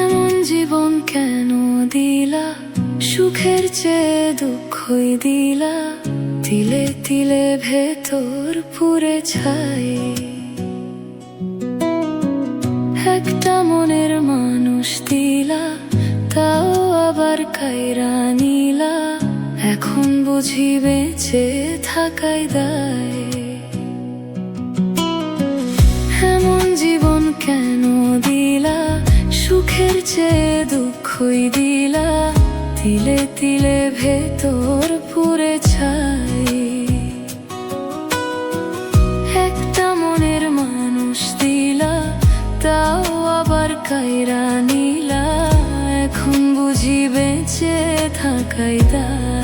এমন জীবন কেন দিলা, সুখের চেয়ে দুঃখই দিলা, তিলে তিলে ভেতর পুরে ছাই। একটা মনের মানুষ দিলা, তাও আবার কাইরা নিলা, এখন বুঝি বেঁচে থাকাই দায়। এমন জীবন কেন দিলা, সুখের চেয়ে দুঃখই দিলা, তিলে তিলে ভেতর পুরে ছাই। একটা মনের মানুষ দিলা, তাও আবার কাইরা নিলা, এখন বুঝি বেঁচে থাকাই দায়।